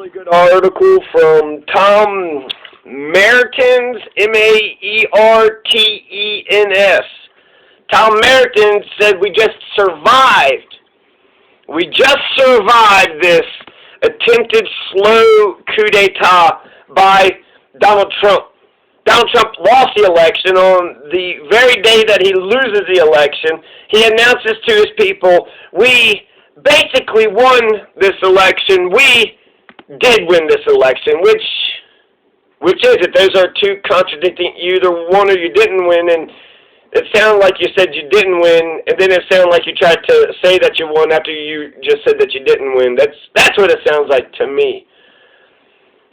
really good article from Tom Meritens, Maertens. Tom Meritens said we just survived. We just survived this attempted slow coup d'etat by Donald Trump. Donald Trump lost the election. On the very day that he loses the election, he announces to his people, we basically won this election. We did win this election, which is it? Those are two contradicting, you either won or you didn't win, and it sounded like you said you didn't win, and then it sounded like you tried to say that you won after you just said that you didn't win. That's what it sounds like to me.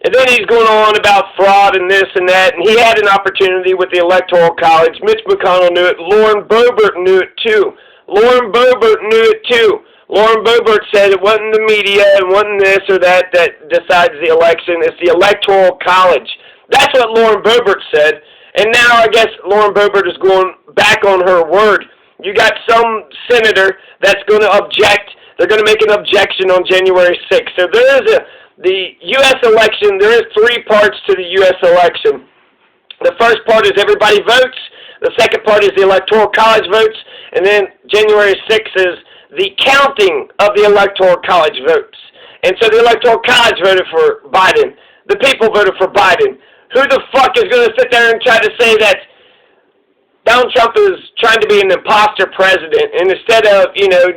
And then he's going on about fraud and this and that, and he had an opportunity with the Electoral College. Mitch McConnell knew it. Lauren Boebert knew it too. Lauren Boebert knew it too. Lauren Boebert said it wasn't the media and wasn't this or that that decides the election. It's the Electoral College. That's what Lauren Boebert said. And now I guess Lauren Boebert is going back on her word. You got some senator that's going to object. They're going to make an objection on January 6th. So there is the U.S. election, there is three parts to the U.S. election. The first part is everybody votes. The second part is the Electoral College votes. And then January 6th is the counting of the Electoral College votes. And so the Electoral College voted for Biden. The people voted for Biden. Who the fuck is going to sit there and try to say that Donald Trump is trying to be an imposter president, and instead of,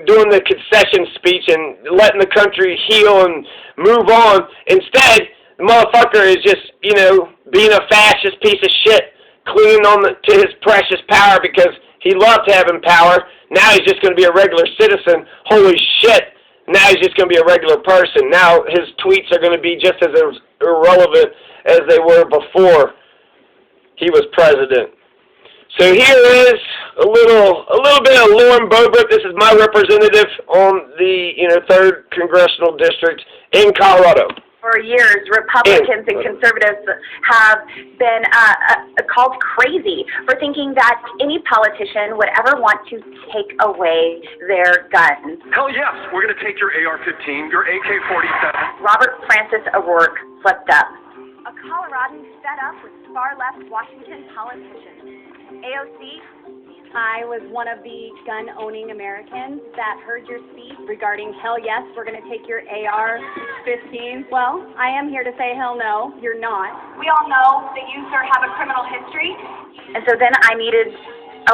doing the concession speech and letting the country heal and move on, instead, the motherfucker is just, being a fascist piece of shit, clinging on to his precious power because he loved having power. Now he's just going to be a regular citizen. Holy shit. Now he's just going to be a regular person. Now his tweets are going to be just as irrelevant as they were before he was president. So here is a little bit of Lauren Boebert. This is my representative on the 3rd Congressional District in Colorado. For years, Republicans and conservatives have been called crazy for thinking that any politician would ever want to take away their guns. Hell yes, we're going to take your AR-15, your AK-47. Robert Francis O'Rourke flipped up. A Coloradan fed up with far-left Washington politicians. AOC? I was one of the gun-owning Americans that heard your speech regarding hell yes, we're going to take your AR-15. Well, I am here to say hell no, you're not. We all know that you, sir, have a criminal history. And so then I needed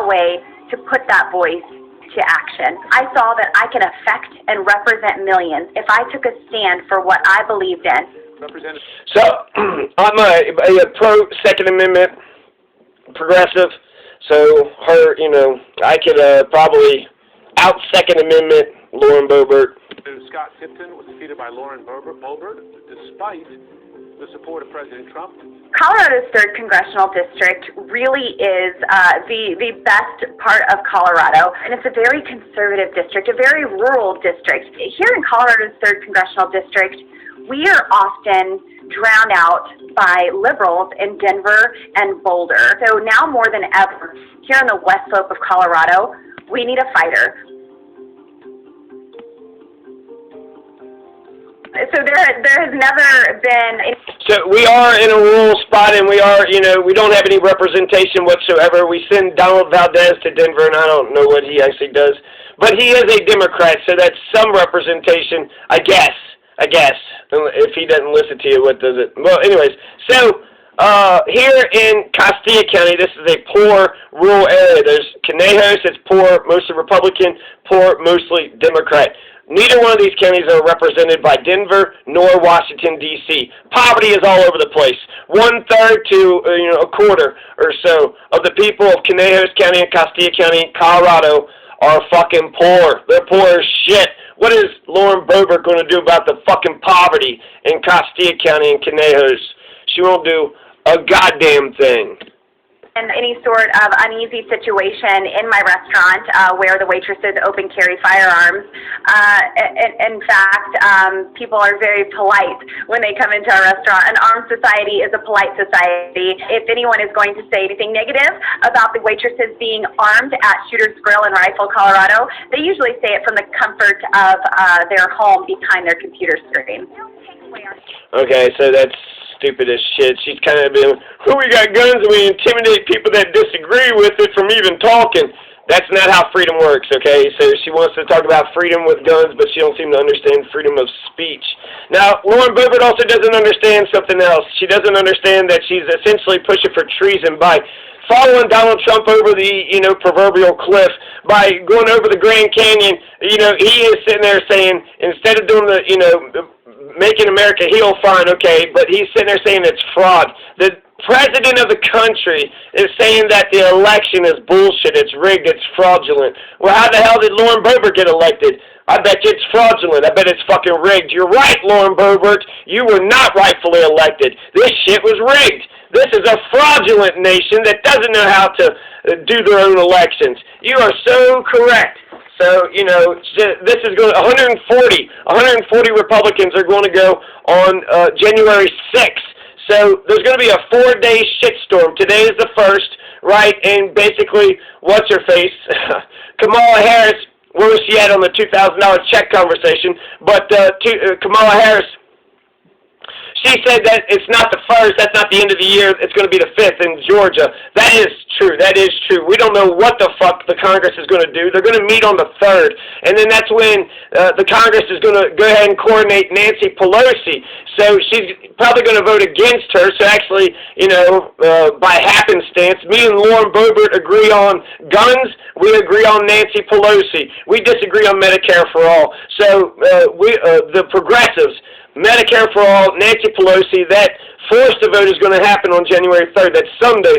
a way to put that voice to action. I saw that I can affect and represent millions if I took a stand for what I believed in. So, I'm a pro-Second Amendment progressive. So, I could probably out-Second Amendment Lauren Boebert. Scott Tipton was defeated by Lauren Boebert, despite the support of President Trump. Colorado's 3rd Congressional District really is the best part of Colorado, and it's a very conservative district, a very rural district. Here in Colorado's 3rd Congressional District, we are often drowned out by liberals in Denver and Boulder. So now more than ever, here on the west slope of Colorado, we need a fighter. So there has never been... So we are in a rural spot, and we are, we don't have any representation whatsoever. We send Donald Valdez to Denver, and I don't know what he actually does. But he is a Democrat, so that's some representation, I guess. If he doesn't listen to you, what does it? Well, anyways, so here in Castilla County, this is a poor rural area. There's Conejos, it's poor, mostly Republican, poor, mostly Democrat. Neither one of these counties are represented by Denver nor Washington, D.C. Poverty is all over the place. 1/3 to a quarter or so of the people of Conejos County and Castilla County, Colorado, are fucking poor. They're poor as shit. What is Lauren Boebert going to do about the fucking poverty in Castilla County and Conejos? She won't do a goddamn thing. And any sort of uneasy situation in my restaurant where the waitresses open carry firearms. In fact, people are very polite when they come into our restaurant. An armed society is a polite society. If anyone is going to say anything negative about the waitresses being armed at Shooter's Grill in Rifle, Colorado, they usually say it from the comfort of their home behind their computer screen. Okay, so that's stupid as shit. She's kind of been, we got guns and we intimidate people that disagree with it from even talking. That's not how freedom works, okay? So she wants to talk about freedom with guns, but she don't seem to understand freedom of speech. Now, Lauren Boebert also doesn't understand something else. She doesn't understand that she's essentially pushing for treason by following Donald Trump over the, proverbial cliff, by going over the Grand Canyon. He is sitting there saying, instead of doing the, making America heal, fine, okay, but he's sitting there saying it's fraud. The president of the country is saying that the election is bullshit, it's rigged, it's fraudulent. Well, how the hell did Lauren Boebert get elected? I bet you it's fraudulent. I bet it's fucking rigged. You're right, Lauren Boebert. You were not rightfully elected. This shit was rigged. This is a fraudulent nation that doesn't know how to do their own elections. You are so correct. So, this is going to 140 Republicans are going to go on January 6th. So there's going to be a 4-day shitstorm. Today is the first, right? And basically, what's-her-face? Kamala Harris, where was she at on the $2,000 check conversation? But Kamala Harris, she said that it's not the first, that's not the end of the year, it's going to be the 5th in Georgia. That is true, that is true. We don't know what the fuck the Congress is going to do. They're going to meet on the 3rd, and then that's when the Congress is going to go ahead and coordinate Nancy Pelosi. So she's probably going to vote against her, so actually, by happenstance, me and Lauren Boebert agree on guns, we agree on Nancy Pelosi. We disagree on Medicare for all. So the progressives, Medicare for all, Nancy Pelosi, that forced the vote is going to happen on January 3rd. That's Sunday,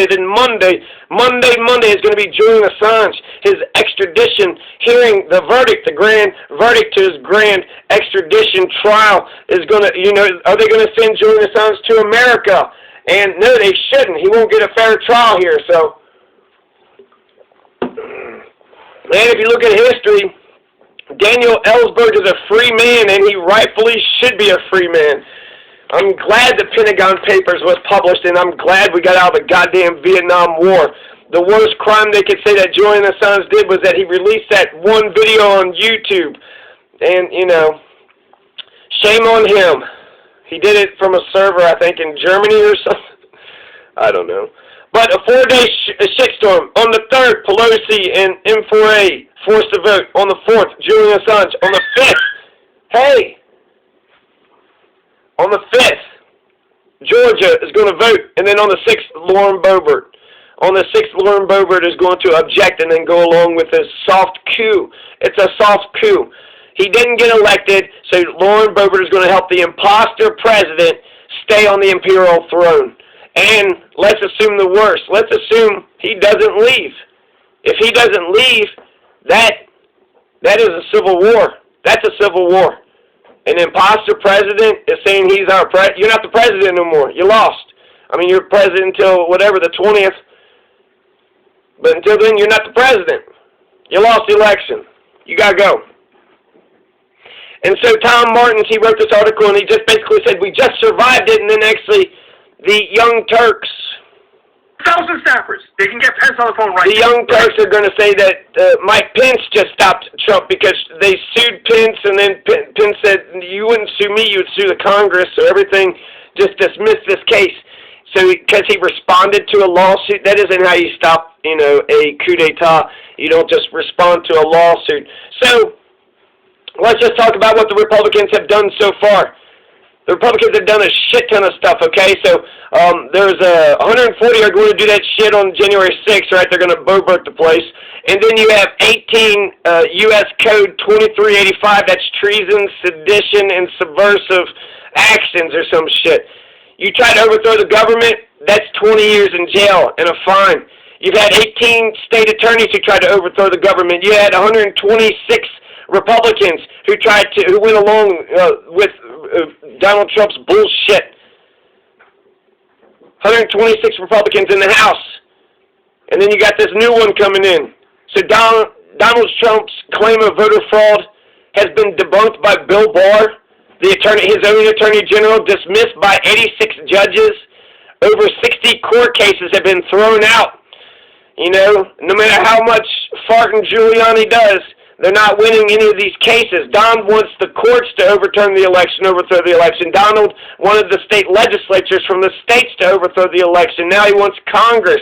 then Monday is going to be Julian Assange, his extradition hearing, the verdict, the grand verdict to his grand extradition trial is going to, are they going to send Julian Assange to America? And no, they shouldn't. He won't get a fair trial here, so. And if you look at history, Daniel Ellsberg is a free man, and he rightfully should be a free man. I'm glad the Pentagon Papers was published, and I'm glad we got out of the goddamn Vietnam War. The worst crime they could say that Julian Assange did was that he released that one video on YouTube. And, shame on him. He did it from a server, I think, in Germany or something. I don't know. But a 4-day shitstorm. On the 3rd, Pelosi and M4A forced to vote. On the 4th, Julian Assange. On the 5th, hey! On the 5th, Georgia is going to vote. And then on the 6th, Lauren Boebert. On the 6th, Lauren Boebert is going to object and then go along with a soft coup. It's a soft coup. He didn't get elected, so Lauren Boebert is going to help the imposter president stay on the imperial throne. And let's assume the worst. Let's assume he doesn't leave. If he doesn't leave, that is a civil war. That's a civil war. An imposter president is saying he's our president. You're not the president no more. You lost. I mean, you're president until whatever, the 20th. But until then, you're not the president. You lost the election. You got to go. And so Tom Martins, he wrote this article, and he just basically said, we just survived it, and then actually the Young Turks, 1,000 staffers. They can get Pence on the phone right now. The Young Turks are going to say that Mike Pence just stopped Trump because they sued Pence, and then Pence said, you wouldn't sue me, you would sue the Congress, so everything just dismissed this case. So because he responded to a lawsuit, that isn't how you stop, a coup d'etat. You don't just respond to a lawsuit. So let's just talk about what the Republicans have done so far. The Republicans have done a shit ton of stuff, okay? So there's 140 are going to do that shit on January 6th, right? They're going to Boebert the place. And then you have 18 U.S. Code 2385, that's treason, sedition, and subversive actions or some shit. You try to overthrow the government, that's 20 years in jail and a fine. You've had 18 state attorneys who tried to overthrow the government. You had 126 Republicans who went along with Donald Trump's bullshit. 126 Republicans in the House. And then you got this new one coming in. So Donald Trump's claim of voter fraud has been debunked by Bill Barr, his own Attorney General, dismissed by 86 judges. Over 60 court cases have been thrown out. No matter how much farting Giuliani does, They're not winning any of these cases. Don wants the courts to overturn the election, overthrow the election. Donald wanted the state legislatures from the states to overthrow the election. Now he wants Congress.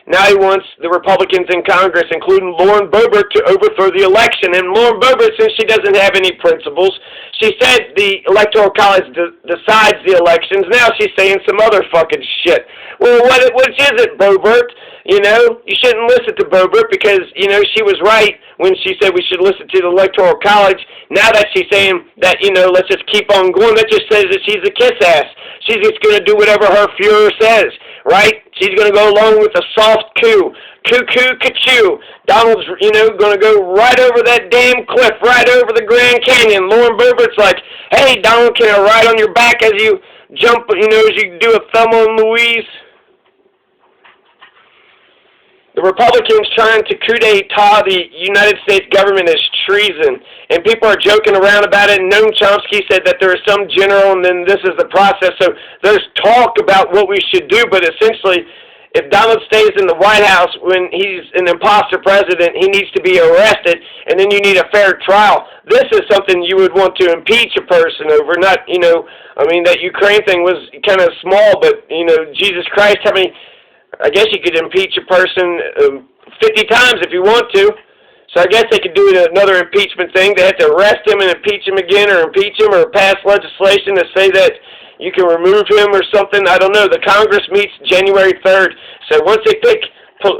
Now he wants the Republicans in Congress, including Lauren Boebert, to overthrow the election. And Lauren Boebert, since she doesn't have any principles, she said the Electoral College decides the elections. Now she's saying some other fucking shit. Well, which is it, Boebert? You know, you shouldn't listen to Boebert because, you know, she was right when she said we should listen to the Electoral College. Now that she's saying that, you know, let's just keep on going, that just says that she's a kiss-ass. She's just going to do whatever her Fuhrer says, right? She's going to go along with a soft coup. Coo-coo-ca-choo. Donald's, you know, going to go right over that damn cliff, right over the Grand Canyon. Lauren Boebert's like, hey, Donald, can I ride on your back as you jump, you know, as you do a thumb on Louise? The Republicans trying to coup d'etat the United States government is treason, and people are joking around about it. And Noam Chomsky said that there is some general, and then this is the process. So there's talk about what we should do, but essentially, if Donald stays in the White House when he's an imposter president, he needs to be arrested, and then you need a fair trial. This is something you would want to impeach a person over, not, you know, I mean, that Ukraine thing was kind of small, but, you know, Jesus Christ, how many... I guess you could impeach a person 50 times if you want to. So I guess they could do another impeachment thing. They have to arrest him and impeach him again, or impeach him, or pass legislation to say that you can remove him or something. I don't know. The Congress meets January 3rd. So once they pick,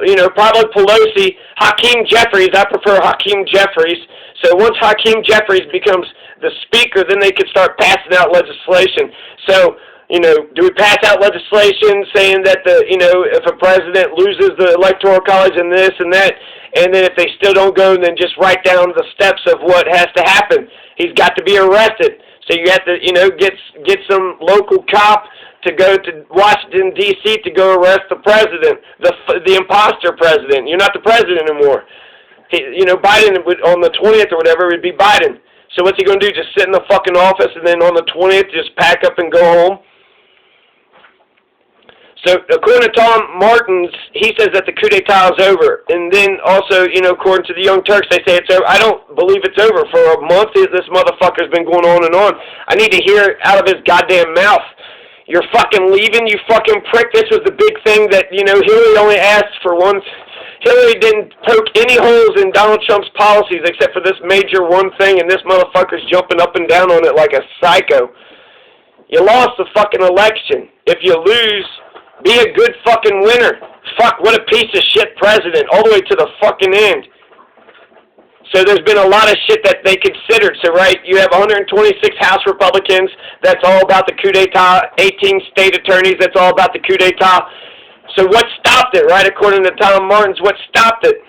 you know, probably Pelosi, Hakeem Jeffries, I prefer Hakeem Jeffries. So once Hakeem Jeffries becomes the speaker, then they could start passing out legislation. So, you know, do we pass out legislation saying that you know, if a president loses the Electoral College and this and that, and then if they still don't go, then just write down the steps of what has to happen. He's got to be arrested. So you have to, you know, get some local cop to go to Washington, D.C. to go arrest the president, the imposter president. You're not the president anymore. You know, Biden would, on the 20th or whatever, it would be Biden. So what's he going to do, just sit in the fucking office and then on the 20th just pack up and go home? So, according to Tom Martins, he says that the coup d'etat is over. And then also, you know, according to the Young Turks, they say it's over. I don't believe it's over. For a month, this motherfucker's been going on and on. I need to hear it out of his goddamn mouth. You're fucking leaving, you fucking prick. This was the big thing that, you know, Hillary only asked for one. Hillary didn't poke any holes in Donald Trump's policies except for this major one thing, and this motherfucker's jumping up and down on it like a psycho. You lost the fucking election. If you lose, be a good fucking winner. Fuck, what a piece of shit president, all the way to the fucking end. So there's been a lot of shit that they considered. So, right, you have 126 House Republicans. That's all about the coup d'etat. 18 state attorneys. That's all about the coup d'etat. So what stopped it, right, according to Tom Martins, what stopped it?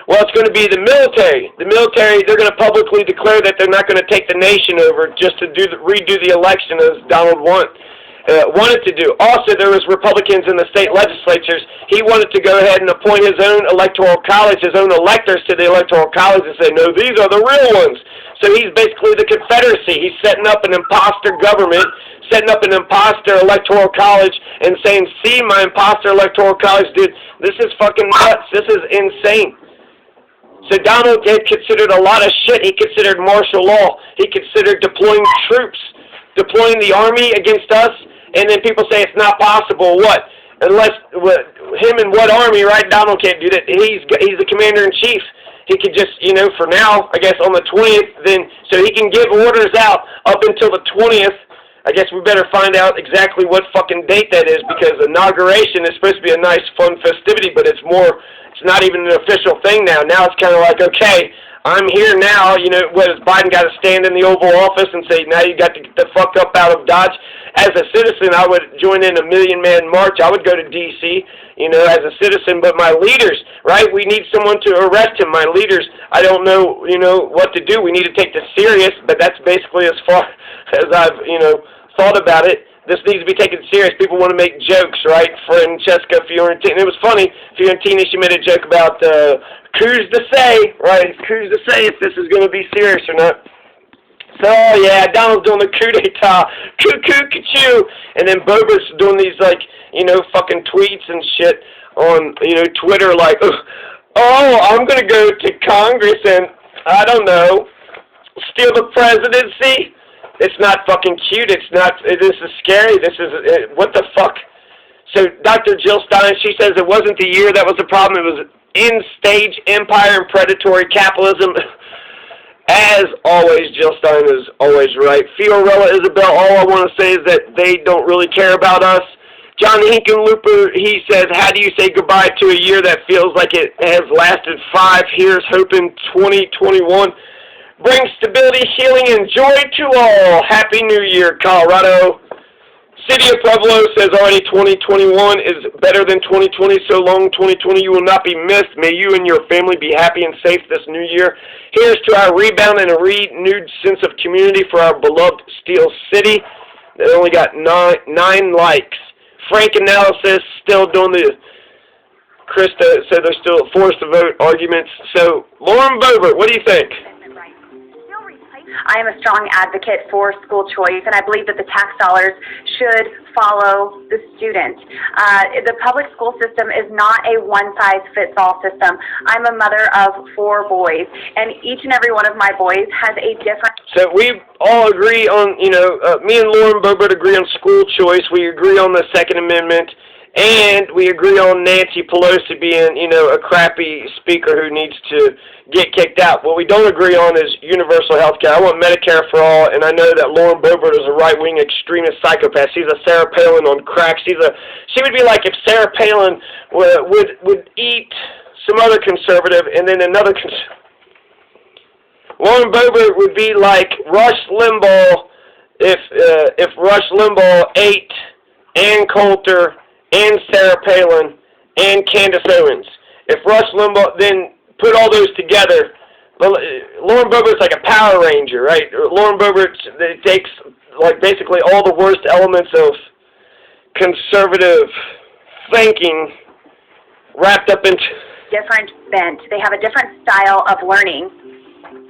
Well, it's going to be the military. The military, they're going to publicly declare that they're not going to take the nation over just to redo the election as Donald wanted to do. Also, there was Republicans in the state legislatures. He wanted to go ahead and appoint his own electoral college, his own electors to the electoral college and say, no, these are the real ones. So he's basically the Confederacy. He's setting up an imposter government, setting up an imposter electoral college and saying, see, my imposter electoral college, dude, this is fucking nuts. This is insane. So Donald had considered a lot of shit. He considered martial law. He considered deploying troops, deploying the army against us. And then people say it's not possible. What? Unless him and what army, right? Donald can't do that. He's the commander-in-chief. He could just, you know, for now, I guess on the 20th, then, so he can give orders out up until the 20th. I guess we better find out exactly what fucking date that is, because inauguration is supposed to be a nice, fun festivity, but it's not even an official thing now. Now it's kind of like, okay, I'm here now, you know, what, has Biden got to stand in the Oval Office and say, now you got to get the fuck up out of Dodge? As a citizen, I would join in a million-man march. I would go to D.C., you know, as a citizen. But my leaders, right, we need someone to arrest him. My leaders, I don't know, you know, what to do. We need to take this serious, but that's basically as far as I've, you know, thought about it. This needs to be taken serious. People want to make jokes, right? Francesca Fiorentina. It was funny. Fiorentina, she made a joke about who's to say, right? Who's to say if this is going to be serious or not? So, yeah, Donald's doing the coup d'etat, coo-coo-ca-choo, and then Boebert's doing these, like, you know, fucking tweets and shit on, you know, Twitter, like, oh, I'm going to go to Congress and, I don't know, steal the presidency. It's not fucking cute. It's not, this is scary. This is, what the fuck? So Dr. Jill Stein, she says it wasn't the year that was the problem. It was in-stage empire and predatory capitalism. As always, Jill Stein is always right. Fiorella Isabel, all I want to say is that they don't really care about us. John Hinkenlooper, he says, how do you say goodbye to a year that feels like it has lasted 5 years, hoping 2021 brings stability, healing, and joy to all. Happy New Year, Colorado. City of Pueblo says already 2021 is better than 2020. So long, 2020, you will not be missed. May you and your family be happy and safe this new year. Here's to our rebound and a renewed sense of community for our beloved Steel City. They only got 9 likes. Frank Analysis still doing the Krista said they're still forced to vote arguments. So, Lauren Boebert, what do you think? I am a strong advocate for school choice, and I believe that the tax dollars should follow the student. The public school system is not a one-size-fits-all system. I'm a mother of 4 boys, and each and every one of my boys has a different... So we all agree on, me and Lauren Boebert agree on school choice. We agree on the Second Amendment. And we agree on Nancy Pelosi being, a crappy speaker who needs to get kicked out. What we don't agree on is universal health care. I want Medicare for all, and I know that Lauren Boebert is a right-wing extremist psychopath. She's a Sarah Palin on crack. She would be like if Sarah Palin would eat some other conservative and then another Lauren Boebert would be like Rush Limbaugh if Rush Limbaugh ate Ann Coulter and Sarah Palin, and Candace Owens. If Rush Limbaugh, then put all those together, Lauren Boebert's like a Power Ranger, right? Lauren Boebert takes, basically all the worst elements of conservative thinking wrapped up into... different bent. They have a different style of learning.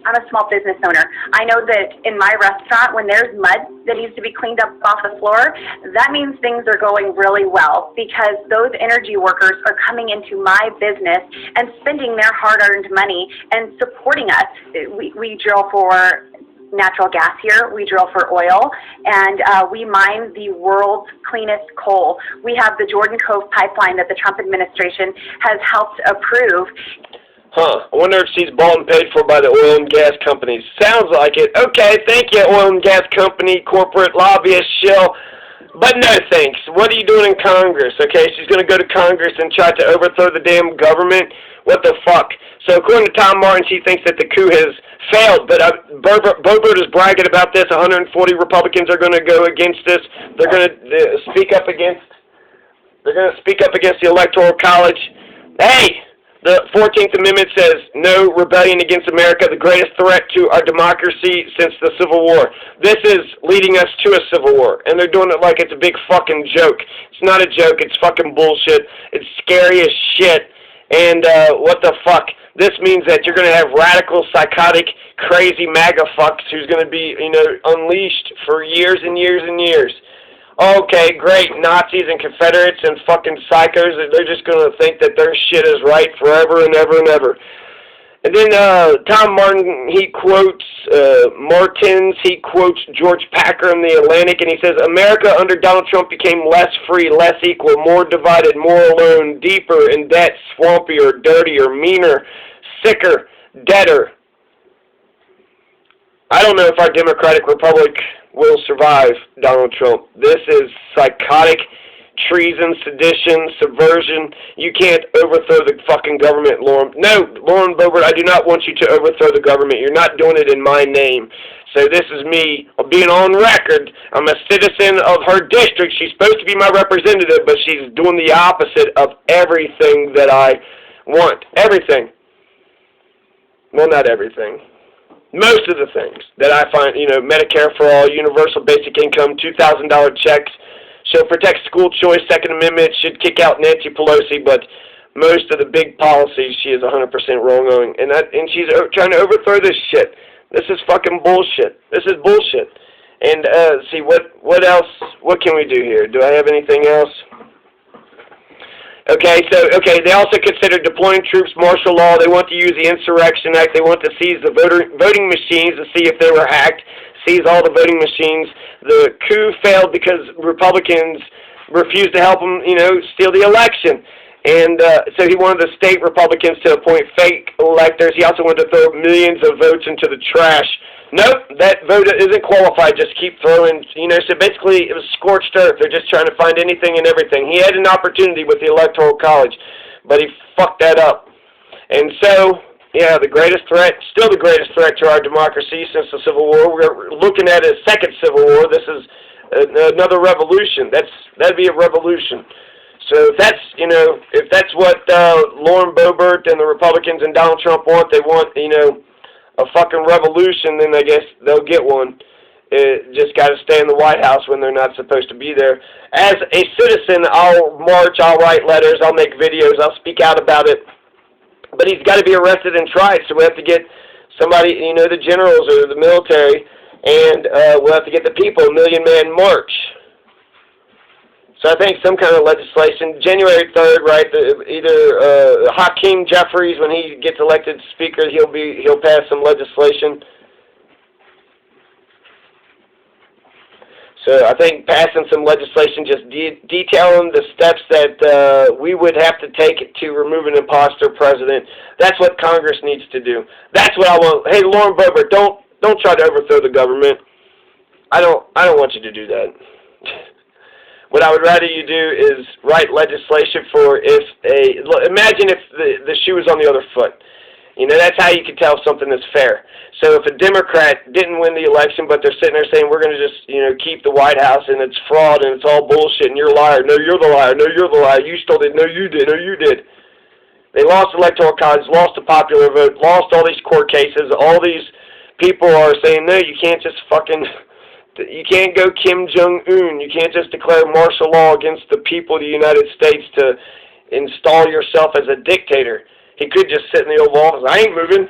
I'm a small business owner. I know that in my restaurant, when there's mud that needs to be cleaned up off the floor, that means things are going really well because those energy workers are coming into my business and spending their hard-earned money and supporting us. We drill for natural gas here, we drill for oil, and we mine the world's cleanest coal. We have the Jordan Cove pipeline that the Trump administration has helped approve. I wonder if she's bought and paid for by the oil and gas companies. Sounds like it. Okay, thank you, oil and gas company, corporate lobbyist, shill. But no thanks. What are you doing in Congress? Okay, she's going to go to Congress and try to overthrow the damn government? What the fuck? So according to Tom Martin, she thinks that the coup has failed. But Boebert is bragging about this. 140 Republicans are going to go against this. They're going to speak up against the Electoral College. Hey! The 14th Amendment says, no rebellion against America, the greatest threat to our democracy since the Civil War. This is leading us to a Civil War, and they're doing it like it's a big fucking joke. It's not a joke, it's fucking bullshit. It's scary as shit, and what the fuck? This means that you're going to have radical, psychotic, crazy MAGA fucks who's going to be, unleashed for years and years and years. Okay, great, Nazis and Confederates and fucking psychos, they're just going to think that their shit is right forever and ever and ever. And then Tom Martin, he quotes he quotes George Packer in The Atlantic, and he says, America under Donald Trump became less free, less equal, more divided, more alone, deeper in debt, swampier, dirtier, meaner, sicker, deader. I don't know if our Democratic Republic will survive Donald Trump. This is psychotic treason, sedition, subversion. You can't overthrow the fucking government, Lauren. No, Lauren Boebert, I do not want you to overthrow the government. You're not doing it in my name. So this is me being on record. I'm a citizen of her district. She's supposed to be my representative, but she's doing the opposite of everything that I want. Everything. Well, not everything. Most of the things that I find, Medicare for all, universal basic income, $2,000 checks. She'll protect school choice, Second Amendment, should kick out Nancy Pelosi, but most of the big policies she is 100% wrong on. And she's trying to overthrow this shit. This is fucking bullshit. This is bullshit. And, see, what else, what can we do here? Do I have anything else? Okay, so, they also consider deploying troops, martial law. They want to use the Insurrection Act. They want to seize the voting machines to see if they were hacked, seize all the voting machines. The coup failed because Republicans refused to help them, steal the election. And so he wanted the state Republicans to appoint fake electors. He also wanted to throw millions of votes into the trash. Nope, that vote isn't qualified. Just keep throwing, so basically it was scorched earth. They're just trying to find anything and everything. He had an opportunity with the Electoral College, but he fucked that up. And so, yeah, the greatest threat, still the greatest threat to our democracy since the Civil War. We're looking at a second Civil War. This is another revolution. That'd be a revolution. So if that's what Lauren Boebert and the Republicans and Donald Trump want, they want, a fucking revolution, then I guess they'll get one. Just got to stay in the White House when they're not supposed to be there. As a citizen, I'll march, I'll write letters, I'll make videos, I'll speak out about it. But he's got to be arrested and tried, so we have to get somebody, the generals or the military, and we'll have to get the people, a million-man march. So I think some kind of legislation, January 3rd, right? Either Hakeem Jeffries, when he gets elected speaker, he'll pass some legislation. So I think passing some legislation, just detailing the steps that we would have to take to remove an imposter president. That's what Congress needs to do. That's what I want. Hey, Lauren Boebert, don't try to overthrow the government. I don't want you to do that. What I would rather you do is write legislation for imagine if the shoe was on the other foot. That's how you can tell something is fair. So if a Democrat didn't win the election, but they're sitting there saying, we're going to just, keep the White House and it's fraud and it's all bullshit and you're a liar. No, you're the liar. No, you're the liar. You stole it. No, you did. No, you did. They lost the Electoral College, lost the popular vote, lost all these court cases. All these people are saying, no, you can't just fucking... You can't go Kim Jong-un. You can't just declare martial law against the people of the United States to install yourself as a dictator. He could just sit in the Oval Office. I ain't moving.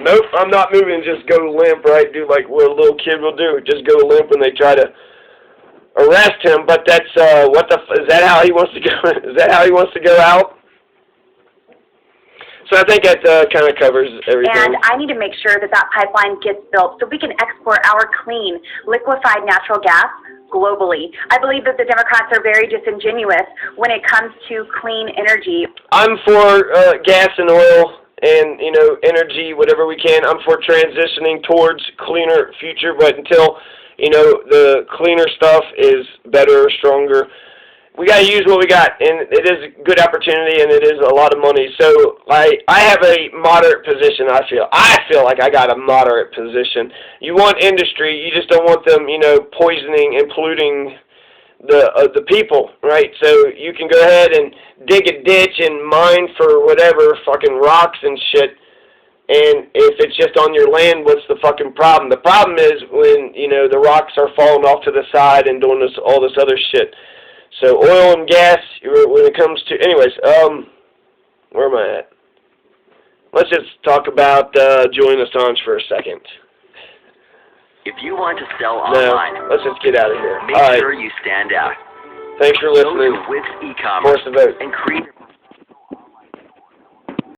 Nope, I'm not moving. Just go limp, right? Do like what a little kid will do. Just go limp when they try to arrest him. But that's is that how he wants to go? Is that how he wants to go out? So I think that kind of covers everything. And I need to make sure that pipeline gets built so we can export our clean, liquefied natural gas globally. I believe that the Democrats are very disingenuous when it comes to clean energy. I'm for gas and oil and, energy, whatever we can. I'm for transitioning towards cleaner future, but until, the cleaner stuff is better, stronger, we got to use what we got, and it is a good opportunity, and it is a lot of money. So I have a moderate position, I feel like I got a moderate position. You want industry, you just don't want them, poisoning and polluting the people, right? So you can go ahead and dig a ditch and mine for whatever, fucking rocks and shit, and if it's just on your land, what's the fucking problem? The problem is when, the rocks are falling off to the side and doing all this other shit. So oil and gas, when it comes to, anyways, where am I at? Let's just talk about Julian Assange for a second. If you want to sell online, let's just get out of here. Make sure you stand out. Thanks for listening. Go to Wix e-commerce Force the vote. and create